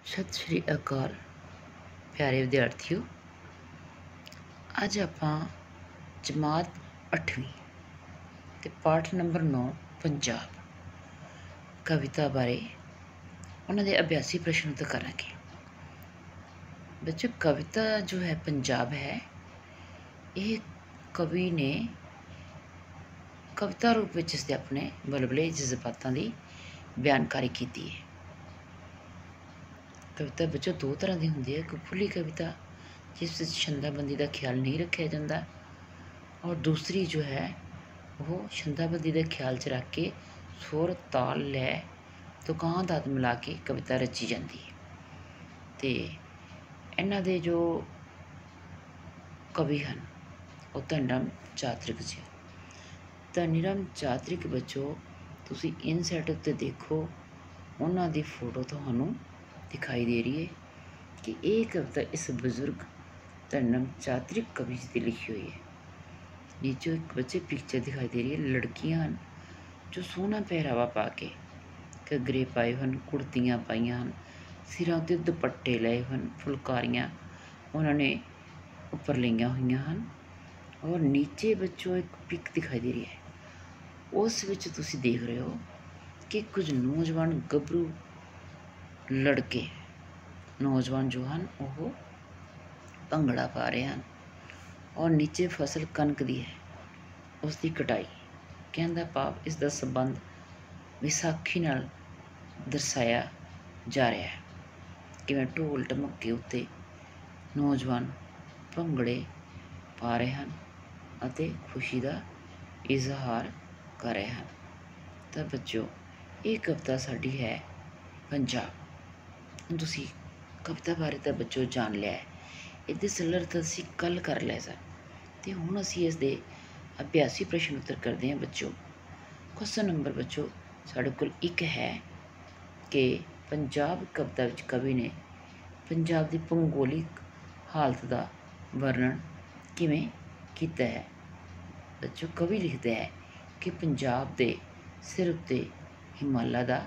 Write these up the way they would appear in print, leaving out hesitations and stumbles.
सत श्री अकाल प्यारे विद्यार्थियों, अज आपां जमात 8वीं ते पाठ नंबर 9 पंजाब कविता बारे उन्होंने अभ्यासी प्रश्न उत्तर करांगे। बच्चों, कविता जो है पंजाब है, ये कवि ने कविता रूप में इसके अपने बलबले जज्बातों की बयानकारी की है। कविता बच्चों दो तरह की होंगी है, एक खुली कविता जिस छंदाबंदी का ख्याल नहीं रखा जाता, और दूसरी जो है वो छंदाबंदी का ख्याल च रख के सुर ताल लै तुकां दात मिला के कविता रची जाती है। तो इन्हां दे जो कवि हैं वो धनीराम चातरिक जी। धनीराम चातरिक बच्चों तुसी इनसैट उत्ते देखो, उन्हां दी फोटो तुहानूं दिखाई दे रही है कि एक कविता इस बजुर्ग धनीराम चातरिक कवि जी की लिखी हुई है। नीचे एक बच्चे पिक्चर दिखाई दे रही है, लड़कियां जो सोहना पहरावा पा के घगरे पाए हैं, कुर्तियां पाइया हैं, सिरों ते दुपट्टे लाए हैं, फुलकारियां उन्होंने उपर लिया हुई हैं, और नीचे बच्चों एक पिक दिखाई दे रही है, उस विच तुसी देख रहे हो कि कुछ नौजवान गभरू लड़के नौजवान जो हैं वो भंगड़ा पा रहे हैं, और नीचे फसल कनक दी है उसकी कटाई। कहने का भाव इसका संबंध विसाखी नाल दर्शाया जा रहा है, कि ढोल ढमके उत्ते नौजवान भंगड़े पा रहे हैं और खुशी का इजहार कर रहे हैं। तो बच्चों ये कविता साड़ी है पंजाब। तुसी कविता बारे तो बच्चों जान लिया है, इसके सलर तो असी कल कर लिया सर, तो हुण असी इसके अभ्यासी प्रश्न उत्तर करते हैं। बच्चों क्वेश्चन नंबर बच्चों साढ़े कोल एक है कि पंजाब कविता विच कवि ने पंजाब की भूगोलिक हालत का वर्णन किवें कीता है। बच्चों कवि लिखता है कि पंजाब के सिर उत्ते हिमालय का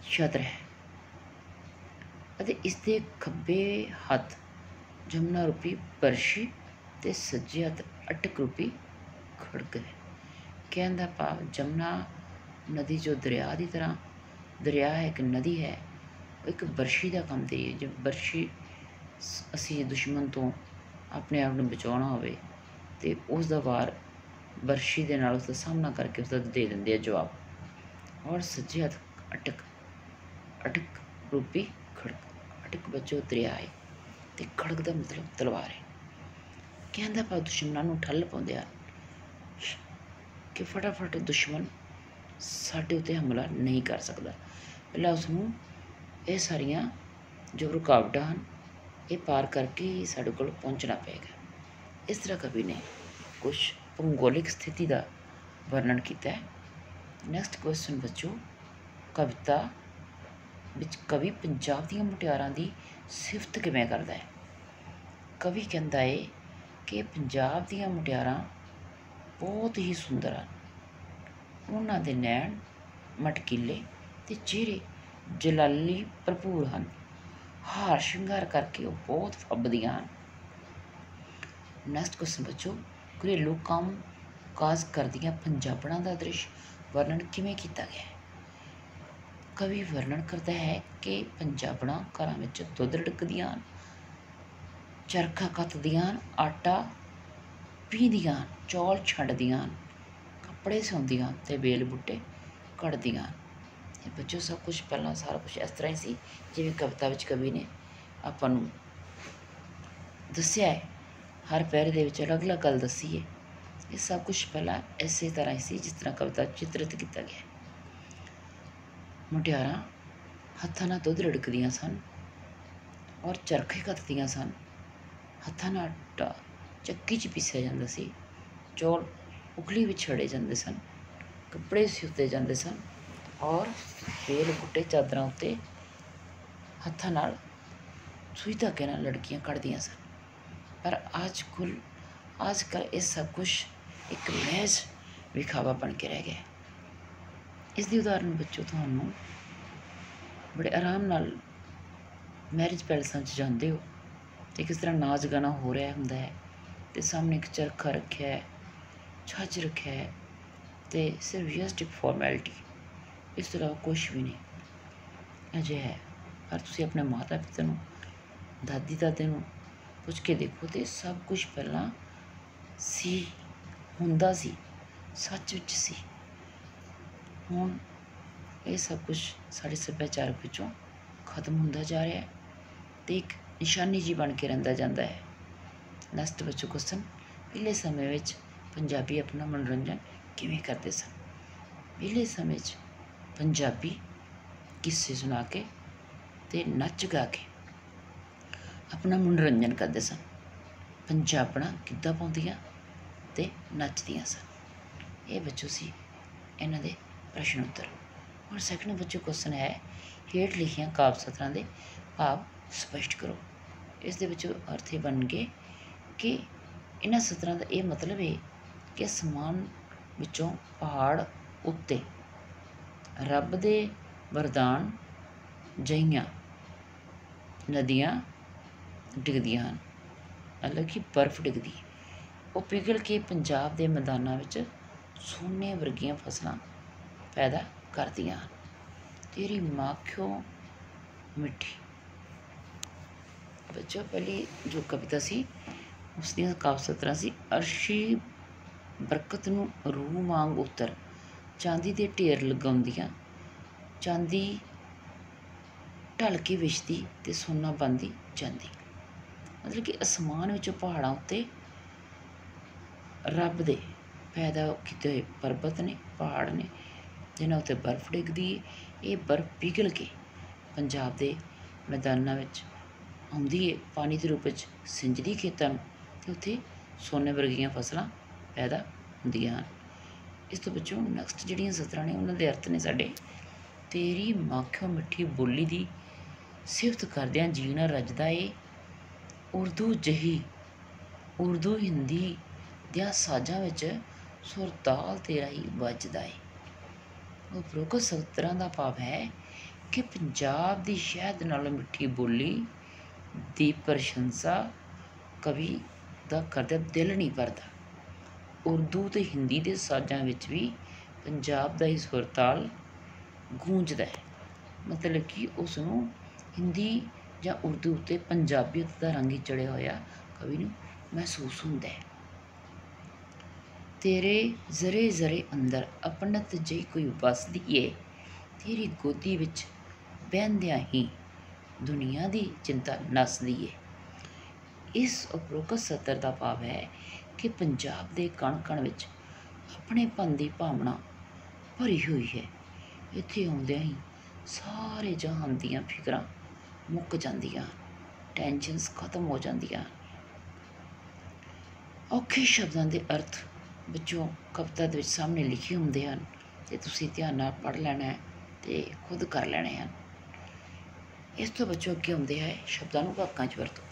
छत्र है, इसके खब्बे हत्थ जमुना रूपी बरशी ते सज्जे हत्थ अटक रूपी खड़क है। कहने का भाव जमुना नदी जो दरिया की तरह दरिया है, एक नदी है, एक बरशी का काम दे रही है। जब बरशी असी दुश्मन तो अपने आप को बचाना हो तो उसका वार बरशी के नाल उसका सामना करके उसका दे देंगे जवाब। और सज्जे हत्थ अटक अटक रूपी खड़क, अटक बच्चों दरिया है तो खड़क का मतलब तलवार है। कहने का भाव दुश्मनों ठल पाते हैं कि फटाफट दुश्मन साढ़े उत्ते हमला नहीं कर सकता, पहला उसनों ये सारिया जो रुकावट हैं ये पार करके ही साढ़े कोल पहुँचना पेगा। इस तरह कवि ने कुछ भूगोलिक स्थिति का वर्णन किया है। नैक्सट क्वेश्चन बच्चों, कविता विच कवि पंजाब दीयां मुटियारां दी सिफत किवें करदा है। कवि कहता है कि पंजाब दीयां मुटियारां बहुत ही सुंदर हैं, उन्हां दे नैन मटकीले ते चेहरे जलाली भरपूर हैं, हार श्रृंगार करके वो बहुत फबदियां हैं। नैक्सट क्वेश्चन बच्चों, घरेलू काम काज करदियां पंजाबणां दा दृश्य वर्णन किवें कीता गया है। कवि वर्णन करता है कि पंजाबणां घरां विच दुध रिड़कदियां, चरखा कतदियां, आटा पींदियां, चौल छंडदियां, कपड़े सिउंदियां ते बेल बूटे कटदियां। बच्चों सब कुछ पहला सारा कुछ इस तरह ही सी जिवें कविता विच कवि ने आपां नूं दस्सिया है, हर पैरे दे विच अलग अलग गल दसी है। ये सब कुछ पहला इस तरह ही सी जिस तरह कविता चित्रित किया गया है। मुटियारां हत्थां नाल दुध रिड़कदियां सन और चरखे कतदियां सन, हत्थां नाल आटा चक्की च पीसिया जांदा सी, चौल उखली विच छड़े जांदे सन, कपड़े सिउते जांदे सन, और बेल बूटे चादरां उत्ते हत्थां नाल सूई धागे नाल लड़कियां कढ़दियां सन। पर आजकल ये सब कुछ एक महज विखावा बन के रह गया। इसकी उदाहरण बच्चों तुहानूं ਬੜੇ ਆਰਾਮ ਨਾਲ ਮੈਰਿਜ ਪੈਲਸਾਂ 'ਚ ਜਾਂਦੇ ਹੋ ਅਤੇ ਕਿਸ ਤਰ੍ਹਾਂ ਨਾਚ ਗਾਣਾ ਹੋ ਰਿਹਾ ਹੁੰਦਾ ਹੈ ਅਤੇ ਸਾਹਮਣੇ ਇੱਕ ਚਰਖਾ ਰੱਖਿਆ ਹੈ, ਛੱਜ ਰੱਖਿਆ ਹੈ ਅਤੇ ਸਿਰਫ ਜਸਟ ਇੱਕ ਫੋਰਮੈਲਿਟੀ, ਇਸ ਤੋਂ ਇਲਾਵਾ ਕੁਛ ਵੀ ਨਹੀਂ ਅਜੇ ਹੈ। ਪਰ ਤੁਸੀਂ ਆਪਣੇ ਮਾਤਾ ਪਿਤਾ ਨੂੰ, ਦਾਦੀ ਦਾਦੇ ਨੂੰ ਪੁੱਛ ਕੇ ਦੇਖੋ ਤੇ ਸਭ ਕੁਛ ਪਹਿਲਾਂ ਸੀ, ਹੁੰਦਾ ਸੀ, ਸੱਚ ਵਿੱਚ ਸੀ। ਹੁਣ ਇਹ ਸਭ ਕੁਛ ਸਾਡੇ ਸੱਭਿਆਚਾਰਕ ਵਿੱਚੋਂ ਖਤਮ ਹੁੰਦਾ ਜਾ ਰਿਹਾ ਹੈ ਅਤੇ ਇੱਕ ਨਿਸ਼ਾਨੀ ਜਿਹੀ ਬਣ ਕੇ ਰਹਿੰਦਾ ਜਾਂਦਾ ਹੈ। ਨੈਕਸਟ ਬੱਚੋ ਕੁਐਸਚਨ, ਪਹਿਲੇ ਸਮੇਂ ਵਿੱਚ ਪੰਜਾਬੀ ਆਪਣਾ ਮਨੋਰੰਜਨ ਕਿਵੇਂ ਕਰਦੇ ਸਨ? ਪਹਿਲੇ ਸਮੇਂ 'ਚ ਪੰਜਾਬੀ ਕਿੱਸੇ ਸੁਣਾ ਕੇ ਅਤੇ ਨੱਚ ਗਾ ਕੇ ਆਪਣਾ ਮਨੋਰੰਜਨ ਕਰਦੇ ਸਨ। ਪੰਜਾਬਣਾਂ ਗਿੱਧਾ ਪਾਉਂਦੀਆਂ ਅਤੇ ਨੱਚਦੀਆਂ ਸਨ। ਇਹ ਬੱਚੋ ਸੀ ਇਹਨਾਂ ਦੇ ਪ੍ਰਸ਼ਨ ਉੱਤਰ। ਹੁਣ ਸੈਕਿੰਡ ਬੱਚੋ ਕੁਐਸਚਨ ਹੈ, ਹੇਠ ਲਿਖੀਆਂ ਕਾਵਿ ਸਤਰਾਂ ਦੇ ਭਾਵ ਸਪਸ਼ਟ ਕਰੋ। ਇਸ ਦੇ ਵਿੱਚ ਅਰਥ ਇਹ ਬਣਨਗੇ ਕਿ ਇਹਨਾਂ ਸਤਰਾਂ ਦਾ ਇਹ ਮਤਲਬ ਹੈ ਕਿ ਅਸਮਾਨ ਵਿੱਚੋਂ ਪਹਾੜ ਉੱਤੇ ਰੱਬ ਦੇ ਵਰਦਾਨ ਜਹੀਆਂ ਨਦੀਆਂ ਡਿੱਗਦੀਆਂ ਹਨ, ਮਤਲਬ ਕਿ ਬਰਫ਼ ਡਿੱਗਦੀ, ਉਹ ਪਿਘਲ ਕੇ ਪੰਜਾਬ ਦੇ ਮੈਦਾਨਾਂ ਵਿੱਚ ਸੋਨੇ ਵਰਗੀਆਂ ਫਸਲਾਂ ਪੈਦਾ ਕਰਦੀਆਂ ਹਨ। ਤੇਰੀ ਮਾਖਿਓ ਮਿੱਠੀ। ਬੱਚੋ ਪਹਿਲੀ ਜੋ ਕਵਿਤਾ ਸੀ ਉਸ ਦੀਆਂ ਕਾਵਿ ਸਤਰਾਂ ਸੀ, ਅਰਸ਼ੀ ਬਰਕਤ ਨੂੰ ਰੂਹ ਵਾਂਗ ਉਤਰ, ਚਾਂਦੀ ਦੇ ਢੇਰ ਲਗਾਉਂਦੀਆਂ, ਚਾਂਦੀ ਢਲ ਕੇ ਵਿਛਦੀ ਅਤੇ ਸੋਨਾ ਬਣਦੀ ਜਾਂਦੀ। ਮਤਲਬ ਕਿ ਅਸਮਾਨ ਵਿੱਚੋਂ ਪਹਾੜਾਂ ਉੱਤੇ ਰੱਬ ਦੇ ਪੈਦਾ ਕੀਤੇ ਹੋਏ ਪਰਬਤ ਨੇ, ਪਹਾੜ ਨੇ, ਜਿਨ੍ਹਾਂ ਉੱਤੇ ਬਰਫ਼ ਡਿੱਗਦੀ ਹੈ। ਇਹ ਬਰਫ਼ ਪਿਘਲ ਕੇ ਪੰਜਾਬ ਦੇ ਮੈਦਾਨਾਂ ਵਿੱਚ ਆਉਂਦੀ ਹੈ, ਪਾਣੀ ਦੇ ਰੂਪ ਵਿੱਚ ਸਿੰਜਦੀ ਖੇਤਾਂ ਨੂੰ, ਅਤੇ ਉੱਥੇ ਸੋਨੇ ਵਰਗੀਆਂ ਫਸਲਾਂ ਪੈਦਾ ਹੁੰਦੀਆਂ ਹਨ। ਇਸ ਤੋਂ ਪਿੱਛੋਂ ਨੈਕਸਟ ਜਿਹੜੀਆਂ ਸਤਰਾਂ ਨੇ ਉਹਨਾਂ ਦੇ ਅਰਥ ਨੇ ਸਾਡੇ, ਤੇਰੀ ਮਾਖਿਓ ਮਿੱਠੀ ਬੋਲੀ ਦੀ ਸਿਫਤ ਕਰਦਿਆਂ ਜੀਣਾ ਰੱਜਦਾ ਏ, ਉਰਦੂ ਜਹੀ ਉਰਦੂ ਹਿੰਦੀ ਦਿਆਂ ਸਾਜ਼ਾਂ ਵਿੱਚ ਸੁਰ ਤਾਲ ਤੇਰਾ ਹੀ ਵੱਜਦਾ ਏ। ਉਪਰੋਕਤ ਸਤਰਾਂ ਦਾ ਭਾਵ ਹੈ ਕਿ ਪੰਜਾਬ ਦੀ ਸ਼ਹਿਦ ਨਾਲੋਂ ਮਿੱਠੀ ਬੋਲੀ ਦੀ ਪ੍ਰਸ਼ੰਸਾ ਕਵੀ ਦਾ ਕਰਦਿਆਂ ਦਿਲ ਨਹੀਂ ਭਰਦਾ। ਉਰਦੂ ਅਤੇ ਹਿੰਦੀ ਦੇ ਸਾਜ਼ਾਂ ਵਿੱਚ ਵੀ ਪੰਜਾਬ ਦਾ ਹੀ ਸੁਰ ਤਾਲ ਗੂੰਜਦਾ ਹੈ, ਮਤਲਬ ਕਿ ਉਸ ਨੂੰ ਹਿੰਦੀ ਜਾਂ ਉਰਦੂ ਉੱਤੇ ਪੰਜਾਬੀਅਤ ਦਾ ਰੰਗ ਹੀ ਚੜ੍ਹਿਆ ਹੋਇਆ ਕਵੀ ਨੂੰ ਮਹਿਸੂਸ ਹੁੰਦਾ ਹੈ। ਤੇਰੇ ਜ਼ਰੇ ਜ਼ਰੇ ਅੰਦਰ ਅਪਣਤ ਜਿਹੀ ਕੋਈ ਵੱਸਦੀ ਏ, ਤੇਰੀ ਗੋਦੀ ਵਿੱਚ ਬਹਿੰਦਿਆਂ ਹੀ ਦੁਨੀਆ ਦੀ ਚਿੰਤਾ ਨੱਸਦੀ ਏ। ਇਸ ਉਪਰੋਕਤ ਸਤਰ ਦਾ ਭਾਵ ਹੈ ਕਿ ਪੰਜਾਬ ਦੇ ਕਣ ਕਣ ਵਿੱਚ ਆਪਣੇਪਨ ਦੀ ਭਾਵਨਾ ਭਰੀ ਹੋਈ ਹੈ। ਇੱਥੇ ਆਉਂਦਿਆਂ ਹੀ ਸਾਰੇ ਜਹਾਨ ਦੀਆਂ ਫਿਕਰਾਂ ਮੁੱਕ ਜਾਂਦੀਆਂ, ਟੈਨਸ਼ਨਸ ਖਤਮ ਹੋ ਜਾਂਦੀਆਂ। ਔਖੇ ਸ਼ਬਦਾਂ ਦੇ ਅਰਥ ਵਿੱਚੋਂ ਕਵਿਤਾ ਦੇ ਵਿੱਚ ਸਾਹਮਣੇ ਲਿਖੇ ਹੁੰਦੇ ਹਨ ਅਤੇ ਤੁਸੀਂ ਧਿਆਨ ਨਾਲ ਪੜ੍ਹ ਲੈਣਾ ਹੈ ਅਤੇ ਖੁਦ ਕਰ ਲੈਣੇ ਹਨ। ਇਸ ਤੋਂ ਬੱਚੋਂ ਅੱਗੇ ਹੁੰਦੇ ਹੈ ਸ਼ਬਦਾਂ ਨੂੰ ਵਾਕਾਂ 'ਚ ਵਰਤੋ।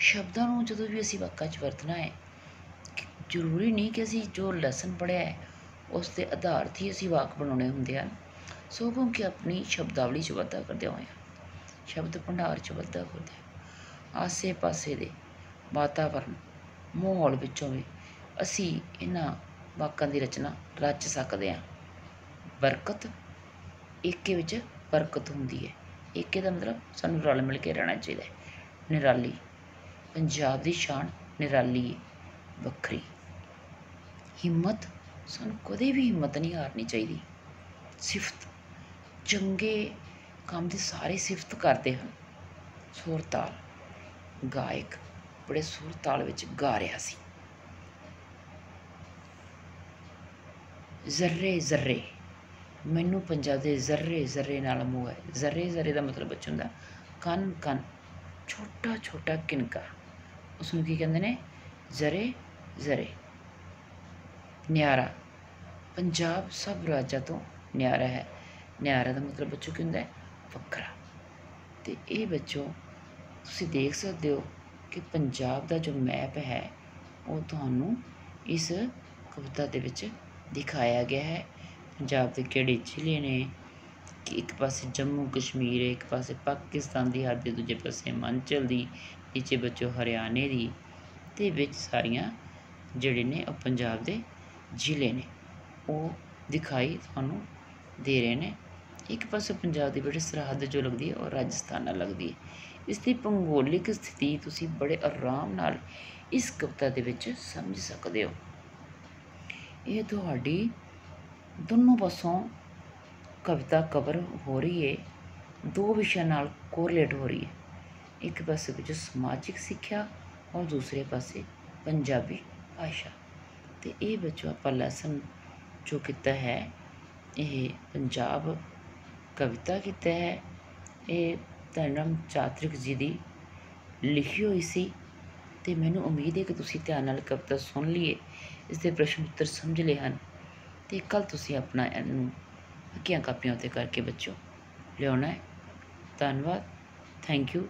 ਸ਼ਬਦਾਂ ਨੂੰ ਜਦੋਂ ਵੀ ਅਸੀਂ ਵਾਕਾਂ 'ਚ ਵਰਤਣਾ ਹੈ, ਜ਼ਰੂਰੀ ਨਹੀਂ ਕਿ ਅਸੀਂ ਜੋ ਲੈਸਨ ਪੜ੍ਹਿਆ ਹੈ ਉਸ ਦੇ ਆਧਾਰਿਤ ਹੀ ਅਸੀਂ ਵਾਕ ਬਣਾਉਣੇ ਹੁੰਦੇ ਹਨ, ਸਗੋਂ ਕਿ ਆਪਣੀ ਸ਼ਬਦਾਵਲੀ 'ਚ ਵਾਧਾ ਕਰਦੇ ਹੋਏ, ਸ਼ਬਦ ਭੰਡਾਰ 'ਚ ਵਾਧਾ ਕਰਦੇ, ਆਸੇ ਪਾਸੇ ਦੇ ਵਾਤਾਵਰਨ ਮਾਹੌਲ ਵਿੱਚੋਂ ਵੀ ਅਸੀਂ ਇਹਨਾਂ ਵਾਕਾਂ ਦੀ ਰਚਨਾ ਰਚ ਸਕਦੇ ਹਾਂ। ਬਰਕਤ, ਏਕੇ ਵਿੱਚ ਬਰਕਤ ਹੁੰਦੀ ਹੈ। ਏਕੇ ਦਾ ਮਤਲਬ ਸਾਨੂੰ ਰਲ ਮਿਲ ਕੇ ਰਹਿਣਾ ਚਾਹੀਦਾ ਹੈ। ਨਿਰਾਲੀ, ਪੰਜਾਬ ਦੀ ਸ਼ਾਨ ਨਿਰਾਲੀ ਹੈ, ਵੱਖਰੀ। ਹਿੰਮਤ, ਸਾਨੂੰ ਕਦੇ ਵੀ ਹਿੰਮਤ ਨਹੀਂ ਹਾਰਨੀ ਚਾਹੀਦੀ। ਸਿਫਤ, ਚੰਗੇ ਕੰਮ ਦੀ ਸਾਰੇ ਸਿਫਤ ਕਰਦੇ ਹਨ। ਸੁਰ ਤਾਲ, ਗਾਇਕ ਬੜੇ ਸੁਰ ਤਾਲ ਵਿੱਚ ਗਾ ਰਿਹਾ ਸੀ। ਜ਼ਰਰੇ ਜ਼ਰਰੇ, ਮੈਨੂੰ ਪੰਜਾਬ ਦੇ ਜ਼ਰਰੇ ਜ਼ਰਰੇ ਨਾਲ ਮੋਹ ਹੈ। ਜ਼ਰਰੇ ਜ਼ਰਰੇ ਦਾ ਮਤਲਬ ਬੱਚਾ ਹੁੰਦਾ ਕਣ ਕਣ, ਛੋਟਾ ਛੋਟਾ ਕਿਣਕਾ, ਉਸਨੂੰ ਕੀ ਕਹਿੰਦੇ ਨੇ? ਜ਼ਰੇ ਜ਼ਰੇ। ਨਿਆਰਾ, ਪੰਜਾਬ ਸਭ ਰਾਜਾਂ ਤੋਂ ਨਿਆਰਾ ਹੈ। ਨਿਆਰਾ ਦਾ ਮਤਲਬ ਬੱਚੋ ਕੀ ਹੁੰਦਾ ਹੈ? ਵੱਖਰਾ। ਅਤੇ ਇਹ ਬੱਚੋ ਤੁਸੀਂ ਦੇਖ ਸਕਦੇ ਹੋ ਕਿ ਪੰਜਾਬ ਦਾ ਜੋ ਮੈਪ ਹੈ ਉਹ ਤੁਹਾਨੂੰ ਇਸ ਕਵਿਤਾ ਦੇ ਵਿੱਚ ਦਿਖਾਇਆ ਗਿਆ ਹੈ। ਪੰਜਾਬ ਦੇ ਕਿਹੜੇ ਜ਼ਿਲ੍ਹੇ ਨੇ, ਕਿ ਇੱਕ ਪਾਸੇ ਜੰਮੂ ਕਸ਼ਮੀਰ ਹੈ, ਇੱਕ ਪਾਸੇ ਪਾਕਿਸਤਾਨ ਦੀ ਹੱਦ, ਦੂਜੇ ਪਾਸੇ ਹਿਮਾਚਲ ਦੀ, ਤੀਜੇ ਬੱਚੋ ਹਰਿਆਣੇ ਦੀ, ਅਤੇ ਵਿੱਚ ਸਾਰੀਆਂ ਜਿਹੜੇ ਨੇ ਉਹ ਪੰਜਾਬ ਦੇ ਜ਼ਿਲ੍ਹੇ ਨੇ ਉਹ ਦਿਖਾਈ ਤੁਹਾਨੂੰ ਦੇ ਰਹੇ ਨੇ। ਇੱਕ ਪਾਸੇ ਪੰਜਾਬ ਦੀ ਬੜੀ ਸਰਹੱਦ ਜੋ ਲੱਗਦੀ ਹੈ ਉਹ ਰਾਜਸਥਾਨ ਨਾਲ ਲੱਗਦੀ ਹੈ। ਇਸ ਦੀ ਭੂਗੋਲਿਕ ਸਥਿਤੀ ਤੁਸੀਂ ਬੜੇ ਆਰਾਮ ਨਾਲ ਇਸ ਕਵਿਤਾ ਦੇ ਵਿੱਚ ਸਮਝ ਸਕਦੇ ਹੋ। ਇਹ ਤੁਹਾਡੀ ਦੋਨੋਂ ਪਾਸੋਂ ਕਵਿਤਾ ਕਵਰ ਹੋ ਰਹੀ ਹੈ, ਦੋ ਵਿਸ਼ਿਆਂ ਨਾਲ ਕੋਰਿਲੇਟ ਹੋ ਰਹੀ ਹੈ। ਇੱਕ ਪਾਸੇ ਵਿੱਚ ਸਮਾਜਿਕ ਸਿੱਖਿਆ ਔਰ ਦੂਸਰੇ ਪਾਸੇ ਪੰਜਾਬੀ ਭਾਸ਼ਾ। ਅਤੇ ਇਹ ਬੱਚੋ ਆਪਾਂ ਲੈਸਨ ਜੋ ਕੀਤਾ ਹੈ ਇਹ ਪੰਜਾਬ ਕਵਿਤਾ ਕੀਤਾ ਹੈ। ਇਹ ਧੰਨਰਾਮ ਚਾਤ੍ਰਿਕ ਜੀ ਦੀ ਲਿਖੀ ਹੋਈ ਸੀ ਅਤੇ ਮੈਨੂੰ ਉਮੀਦ ਹੈ ਕਿ ਤੁਸੀਂ ਧਿਆਨ ਨਾਲ ਕਵਿਤਾ ਸੁਣ ਲਈਏ, ਇਸ ਦੇ ਪ੍ਰਸ਼ਨ ਉੱਤਰ ਸਮਝ ਲਏ ਹਨ ਅਤੇ ਕੱਲ੍ਹ ਤੁਸੀਂ ਆਪਣਾ ਇਹਨੂੰ ਅੱਗੀਆਂ ਕਾਪੀਆਂ ਉੱਤੇ ਕਰਕੇ ਬੱਚੋ ਲਿਆਉਣਾ ਹੈ। ਧੰਨਵਾਦ। Thank you.